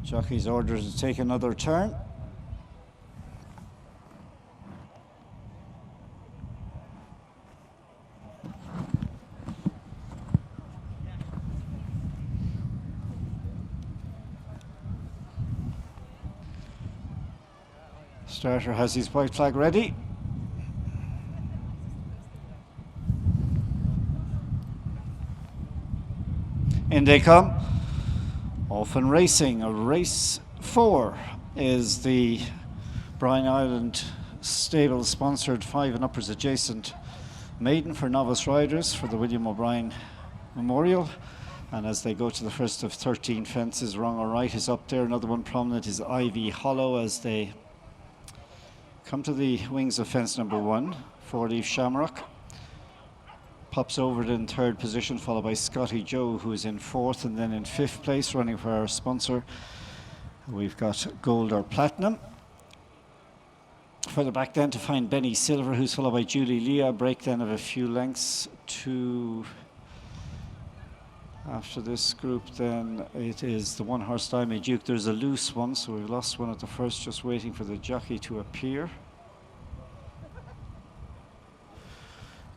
Jockey's ordered to take another turn. Starter has his white flag ready. In they come. Off and racing. Race 4 is the Bryan Island stable sponsored 5 and uppers adjacent Maiden for novice riders for the William O'Brien Memorial. And as they go to the first of 13 fences, wrong or right is up there. Another one prominent is Ivy Hollow as they come to the wings of fence number 1. 4-leaf Shamrock pops over it in 3rd position, followed by Scotty Joe, who is in 4th, and then in 5th place, running for our sponsor, we've got Gold or Platinum. Further back then to find Benny Silver, who's followed by Julie Leah. Break then of a few lengths to after this group. Then it is the 1-horse Diamond Duke. There's a loose one, so we've lost one at the first, just waiting for the jockey to appear.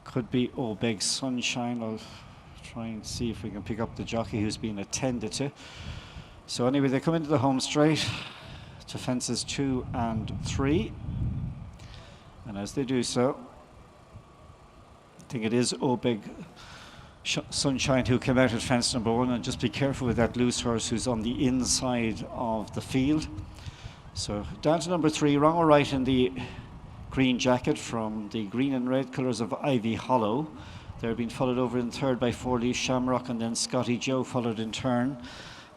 Could be Oh Beg Sunshine. I'll try and see if we can pick up the jockey who's been attended to. So anyway, they come into the home straight to fences 2 and 3. And as they do so, I think it is Oh Beg Sunshine who came out at fence number 1, and just be careful with that loose horse who's on the inside of the field. So down to number 3, wrong or right in the green jacket from the green and red colours of Ivy Hollow. They're being followed over in 3rd by 4-leaf Shamrock, and then Scotty Joe followed in turn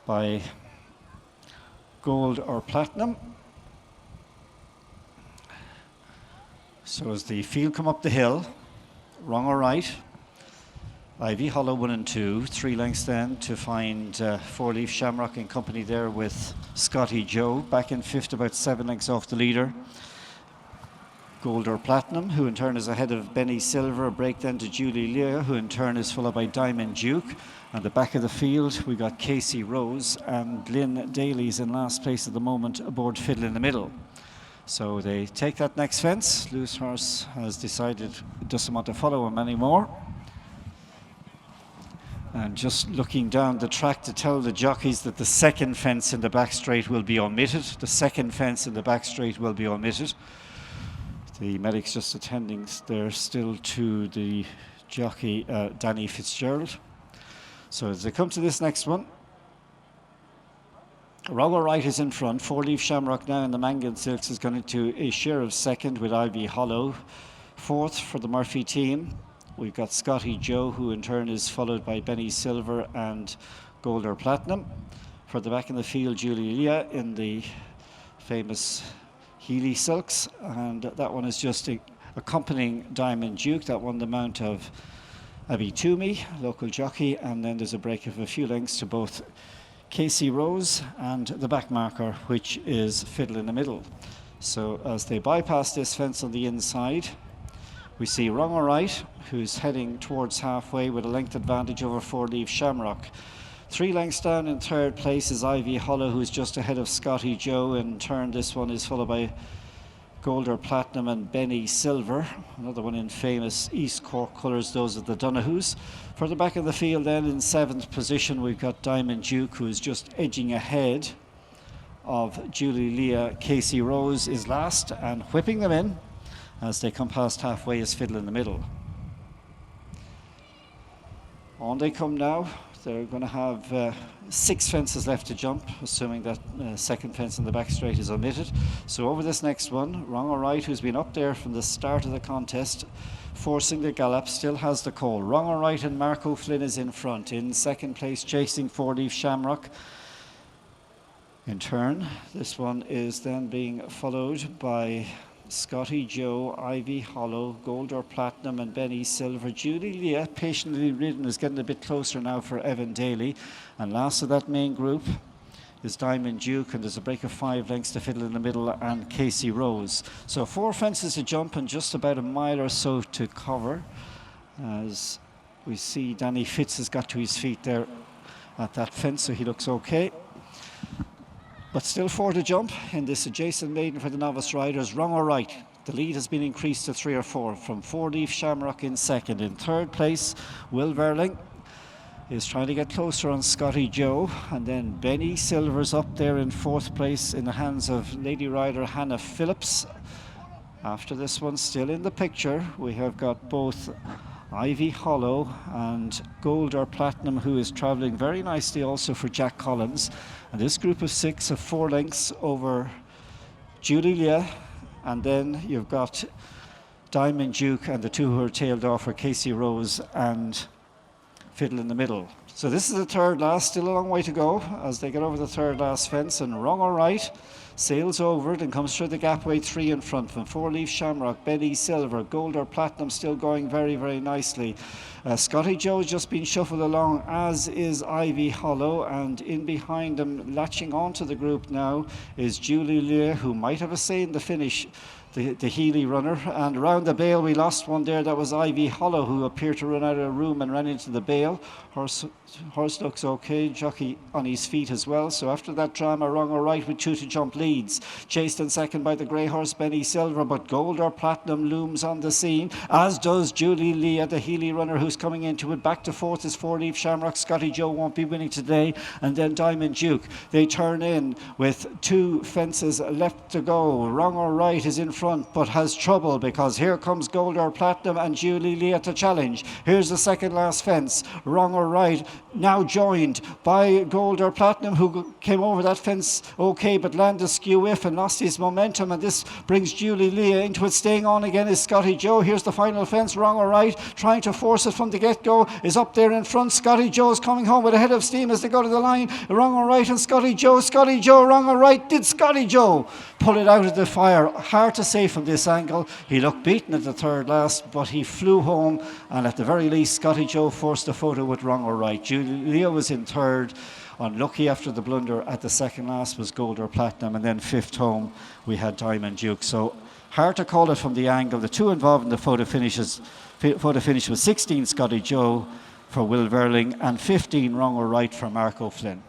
by Gold or Platinum. So as the field come up the hill, wrong or right, Ivy Hollow 1 and 2, 3 lengths then to find 4-leaf Shamrock in company there with Scotty Joe. Back in 5th, about 7 lengths off the leader, Gold or Platinum, who in turn is ahead of Benny Silver. A break then to Julie Leah, who in turn is followed by Diamond Duke. At the back of the field, we got Casey Rose, and Lynn Daly's in last place at the moment aboard Fiddle in the Middle. So they take that next fence. Loose horse has decided it doesn't want to follow him anymore. And just looking down the track to tell the jockeys that the second fence in the back straight will be omitted. The second fence in the back straight will be omitted. The medic's just attending there still to the jockey, Danny Fitzgerald. So as they come to this next one, wrong or right is in front. 4-leaf Shamrock now in the Mangan Silks has gone into a share of 2nd with Ivy Hollow. 4th for the Murphy team, we've got Scotty Joe, who in turn is followed by Benny Silver and Gold or Platinum. Further back in the field, Julie Leah in the famous Healy Silks, and that one is just accompanying Diamond Duke. That won the mount of Abby Toomey, local jockey, and then there's a break of a few lengths to both Casey Rose and the back marker, which is Fiddle in the Middle. So as they bypass this fence on the inside, we see wrong or right, who's heading towards halfway with a length advantage over 4-leaf Shamrock. 3 lengths down in 3rd place is Ivy Hollow, who's just ahead of Scotty Joe. In turn, this one is followed by Gold or Platinum and Benny Silver. Another one in famous East Cork colours, those of the Donahues. Further back in the field then, in 7th position, we've got Diamond Duke, who is just edging ahead of Julie Leah. Casey Rose is last, and whipping them in as they come past halfway is Fiddle in the Middle. On they come now. They're going to have 6 fences left to jump, assuming that second fence in the back straight is omitted. So over this next one, wrong or right, who's been up there from the start of the contest, forcing the gallop, still has the call. Wrong or right, and Marco Flynn is in front. In 2nd place, chasing 4-leaf Shamrock. In turn, this one is then being followed by Scotty Joe, Ivy Hollow, Gold or Platinum and Benny Silver. Julie Leah, patiently ridden, is getting a bit closer now for Evan Daly. And last of that main group is Diamond Duke, and there's a break of 5 lengths to Fiddle in the Middle and Casey Rose. So 4 fences to jump and just about a mile or so to cover, as we see Danny Fitz has got to his feet there at that fence, so he looks okay. But still 4 to jump in this adjacent maiden for the novice riders. Wrong or right? The lead has been increased to 3 or 4 from 4-Leaf Shamrock in second. In third place, Will Verling is trying to get closer on Scotty Joe, and then Benny Silver's up there in fourth place in the hands of lady rider Hannah Phillips. After this one, still in the picture, we have got both Ivy Hollow and Gold or Platinum, who is travelling very nicely also for Jack Collins. And this group of 6 have 4 lengths over Julie Leah, and then you've got Diamond Duke and the 2 who are tailed off are Casey Rose and Fiddle in the middle. So this is the third last, still a long way to go as they get over the third last fence, and Wrong or Right sails over it and comes through the gapway 3 in front from 4-Leaf Shamrock, Benny Silver, Gold or Platinum still going very, very nicely. Scotty Joe's just been shuffled along, as is Ivy Hollow, and in behind them, latching onto the group now, is Julie Lear, who might have a say in the finish, the Healy runner. And around the bail we lost one there, that was Ivy Hollow, who appeared to run out of room and ran into the bail. Horse looks okay, jockey on his feet as well. So after that drama, Wrong or Right with 2 to jump leads. Chased in second by the grey horse Benny Silver, but Gold or Platinum looms on the scene, as does Julie Leah, the Healy runner, who's coming into it. Back to fourth is 4-Leaf Shamrock. Scotty Joe won't be winning today, and then Diamond Duke. They turn in with 2 fences left to go. Wrong or Right is in front but has trouble, because here comes Gold or Platinum and Julie Leah to challenge. Here's the second last fence. Wrong or Right now joined by Gold or Platinum, who came over that fence okay but landed skew if and lost his momentum, and this brings Julie Leah into it. Staying on again is Scotty Joe. Here's the final fence. Wrong or Right trying to force it from the get-go is up there in front. Scotty Joe's coming home with a head of steam as they go to the line. Wrong or Right and Scotty Joe, Wrong or Right. Did Scotty Joe pull it out of the fire? Hard to say from this angle. He looked beaten at the third last, but he flew home, and at the very least Scotty Joe forced a photo with Wrong or Right. Julie Leah was in third. Unlucky after the blunder at the second last was Gold or Platinum, and then fifth home we had Diamond Duke. So hard to call it from the angle. The 2 involved in the photo finish was 16 Scotty Joe for Will Verling and 15 Wrong or Right for Mark O'Flynn.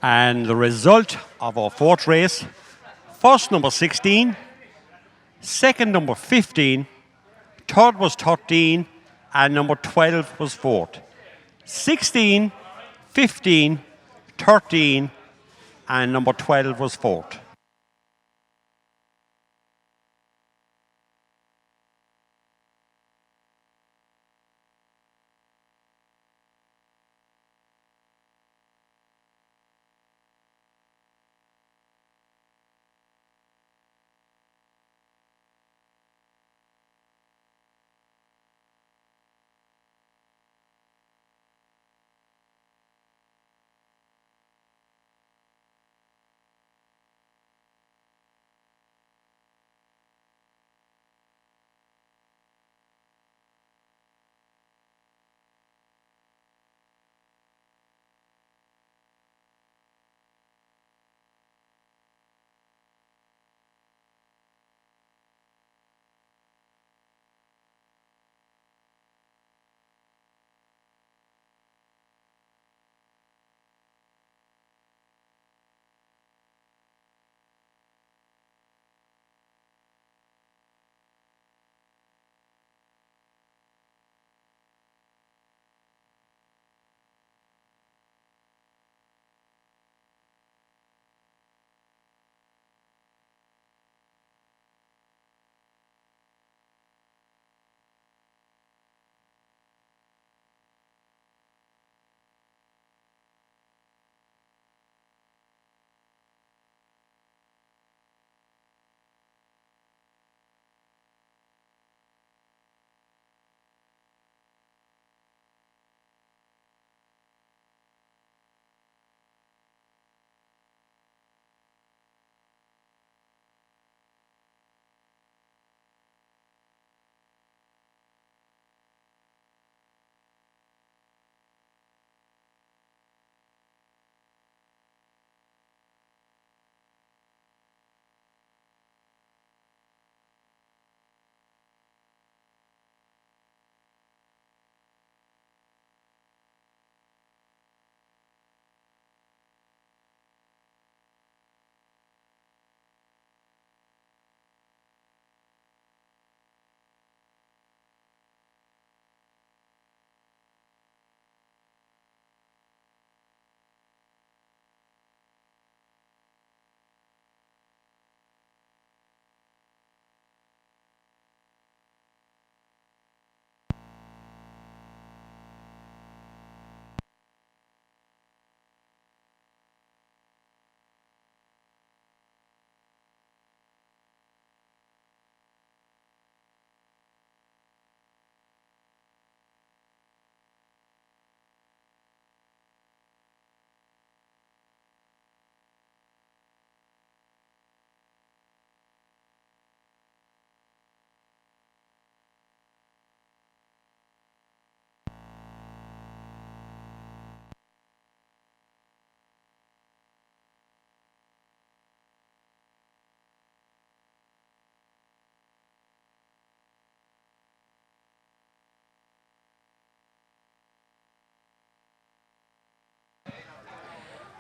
And the result of our fourth race, first number 16, second number 15, third was 13, and number 12 was fourth. 16, 15, 13, and number 12 was fourth.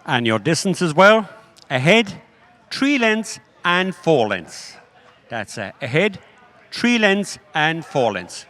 And your distance as well, ahead, 3 lengths and 4 lengths. That's ahead, 3 lengths and 4 lengths.